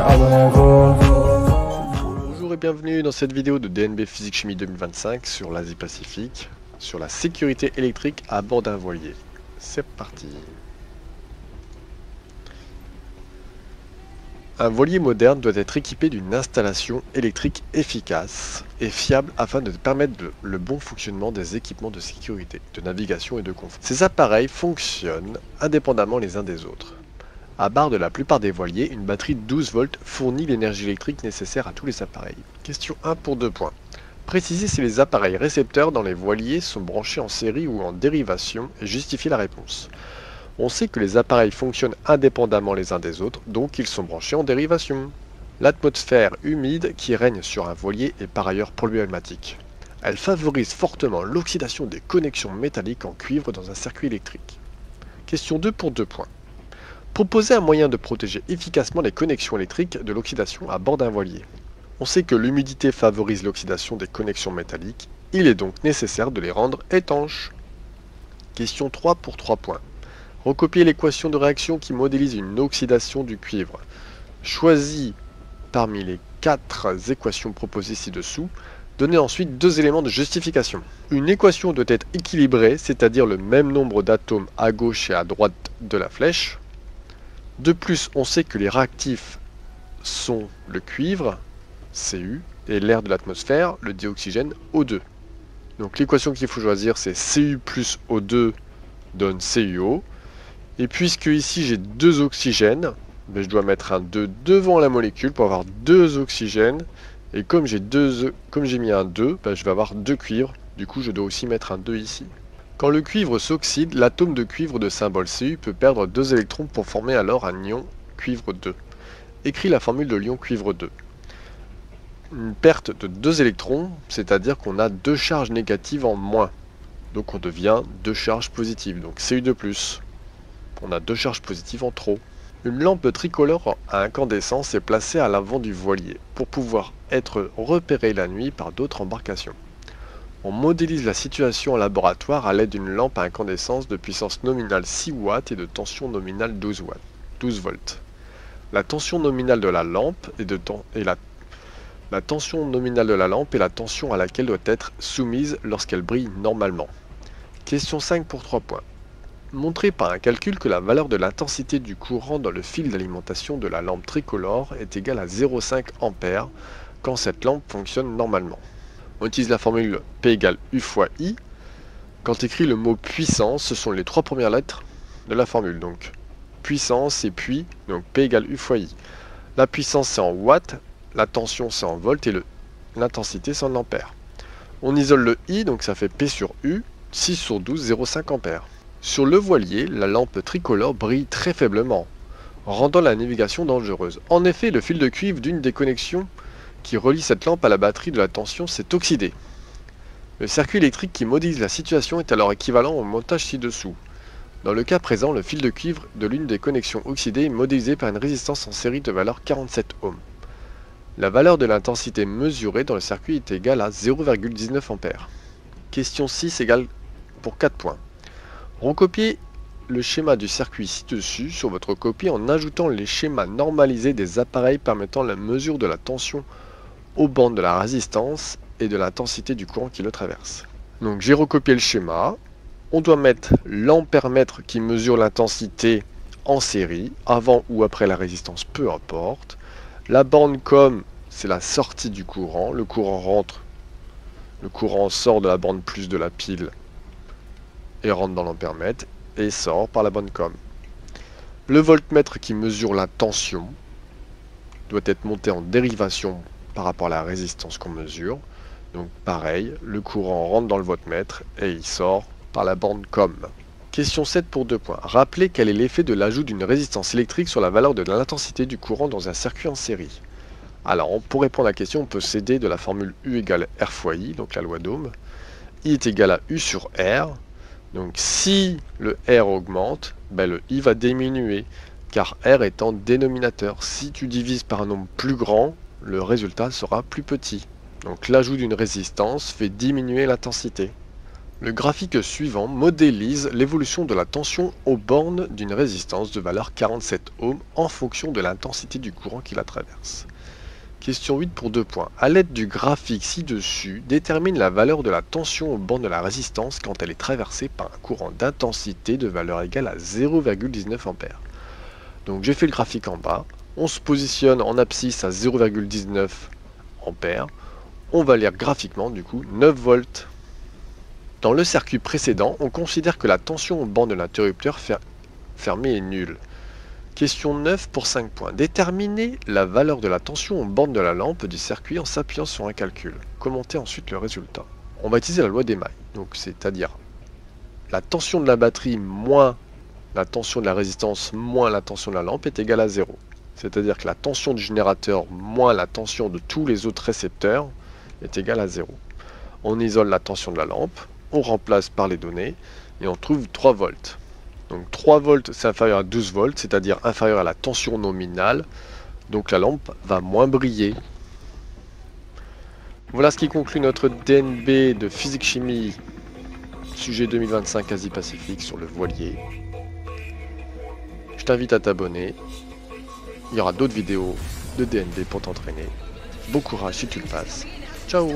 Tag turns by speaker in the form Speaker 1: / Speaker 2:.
Speaker 1: abonnez-vous. Bonjour et bienvenue dans cette vidéo de DNB Physique Chimie 2025 sur l'Asie-Pacifique, sur la sécurité électrique à bord d'un voilier. C'est parti. Un voilier moderne doit être équipé d'une installation électrique efficace et fiable afin de permettre le bon fonctionnement des équipements de sécurité, de navigation et de confort. Ces appareils fonctionnent indépendamment les uns des autres. À bord de la plupart des voiliers, une batterie de 12 volts fournit l'énergie électrique nécessaire à tous les appareils. Question 1 pour 2 points. Précisez si les appareils récepteurs dans les voiliers sont branchés en série ou en dérivation et justifiez la réponse. On sait que les appareils fonctionnent indépendamment les uns des autres, donc ils sont branchés en dérivation. L'atmosphère humide qui règne sur un voilier est par ailleurs problématique. Elle favorise fortement l'oxydation des connexions métalliques en cuivre dans un circuit électrique. Question 2 pour 2 points. Proposez un moyen de protéger efficacement les connexions électriques de l'oxydation à bord d'un voilier. On sait que l'humidité favorise l'oxydation des connexions métalliques, il est donc nécessaire de les rendre étanches. Question 3 pour 3 points. Recopiez l'équation de réaction qui modélise une oxydation du cuivre. Choisis parmi les 4 équations proposées ci-dessous. Donnez ensuite 2 éléments de justification. Une équation doit être équilibrée, c'est-à-dire le même nombre d'atomes à gauche et à droite de la flèche. De plus, on sait que les réactifs sont le cuivre, Cu, et l'air de l'atmosphère, le dioxygène, O2. Donc l'équation qu'il faut choisir, c'est Cu plus O2 donne CuO. Et puisque ici j'ai 2 oxygènes, ben je dois mettre un 2 devant la molécule pour avoir 2 oxygènes. Et comme j'ai mis un 2, ben je vais avoir 2 cuivres. Du coup, je dois aussi mettre un 2 ici. Quand le cuivre s'oxyde, l'atome de cuivre de symbole Cu peut perdre 2 électrons pour former alors un ion cuivre 2. Écris la formule de l'ion cuivre 2. Une perte de 2 électrons, c'est-à-dire qu'on a 2 charges négatives en moins. Donc on devient 2 charges positives, donc Cu2+. On a 2 charges positives en trop. Une lampe tricolore à incandescence est placée à l'avant du voilier pour pouvoir être repérée la nuit par d'autres embarcations. On modélise la situation en laboratoire à l'aide d'une lampe à incandescence de puissance nominale 6 watts et de tension nominale 12 volts. La tension nominale de la lampe la tension nominale de la lampe est la tension à laquelle doit être soumise lorsqu'elle brille normalement. Question 5 pour 3 points. Montrez par un calcul que la valeur de l'intensité du courant dans le fil d'alimentation de la lampe tricolore est égale à 0,5 A quand cette lampe fonctionne normalement. On utilise la formule P égale U fois I. Quand écrit le mot puissance, ce sont les 3 premières lettres de la formule. Donc puissance et puis, donc P égale U fois I. La puissance c'est en watts, la tension c'est en volts et l'intensité c'est en ampères. On isole le I, donc ça fait P sur U, 6 sur 12, 0,5 A. Sur le voilier, la lampe tricolore brille très faiblement, rendant la navigation dangereuse. En effet, le fil de cuivre d'une des connexions qui relie cette lampe à la batterie de la tension s'est oxydé. Le circuit électrique qui modélise la situation est alors équivalent au montage ci-dessous. Dans le cas présent, le fil de cuivre de l'une des connexions oxydées est modélisé par une résistance en série de valeur 47 ohms. La valeur de l'intensité mesurée dans le circuit est égale à 0,19 A. Question 6 égale pour 4 points. Recopiez le schéma du circuit ci-dessus sur votre copie en ajoutant les schémas normalisés des appareils permettant la mesure de la tension aux bandes de la résistance et de l'intensité du courant qui le traverse. Donc j'ai recopié le schéma. On doit mettre l'ampèremètre qui mesure l'intensité en série, avant ou après la résistance, peu importe. La borne COM, c'est la sortie du courant. Le courant rentre, le courant sort de la borne plus de la pile et rentre dans l'ampèremètre et sort par la borne COM. Le voltmètre qui mesure la tension doit être monté en dérivation par rapport à la résistance qu'on mesure. Donc pareil, le courant rentre dans le voltmètre et il sort par la borne COM. Question 7 pour 2 points. Rappelez quel est l'effet de l'ajout d'une résistance électrique sur la valeur de l'intensité du courant dans un circuit en série. Alors pour répondre à la question, on peut s'aider de la formule U égale R fois I, donc la loi d'Ohm. I est égal à U sur R. Donc si le R augmente, ben le I va diminuer, car R est en dénominateur. Si tu divises par un nombre plus grand, le résultat sera plus petit. Donc l'ajout d'une résistance fait diminuer l'intensité. Le graphique suivant modélise l'évolution de la tension aux bornes d'une résistance de valeur 47 ohms en fonction de l'intensité du courant qui la traverse. Question 8 pour 2 points. A l'aide du graphique ci-dessus, détermine la valeur de la tension aux bornes de la résistance quand elle est traversée par un courant d'intensité de valeur égale à 0,19 A. Donc j'ai fait le graphique en bas. On se positionne en abscisse à 0,19 A. On va lire graphiquement du coup 9 volts. Dans le circuit précédent, on considère que la tension aux bornes de l'interrupteur fermé est nulle. Question 9 pour 5 points. Déterminez la valeur de la tension aux bornes de la lampe du circuit en s'appuyant sur un calcul. Commentez ensuite le résultat. On va utiliser la loi des mailles, donc c'est-à-dire la tension de la batterie moins la tension de la résistance moins la tension de la lampe est égale à 0. C'est-à-dire que la tension du générateur moins la tension de tous les autres récepteurs est égale à 0. On isole la tension de la lampe, on remplace par les données et on trouve 3 volts. Donc 3 volts c'est inférieur à 12 volts, c'est-à-dire inférieur à la tension nominale, donc la lampe va moins briller. Voilà ce qui conclut notre DNB de physique-chimie, sujet 2025 Asie-Pacifique sur le voilier. Je t'invite à t'abonner, il y aura d'autres vidéos de DNB pour t'entraîner. Bon courage si tu le passes. Ciao.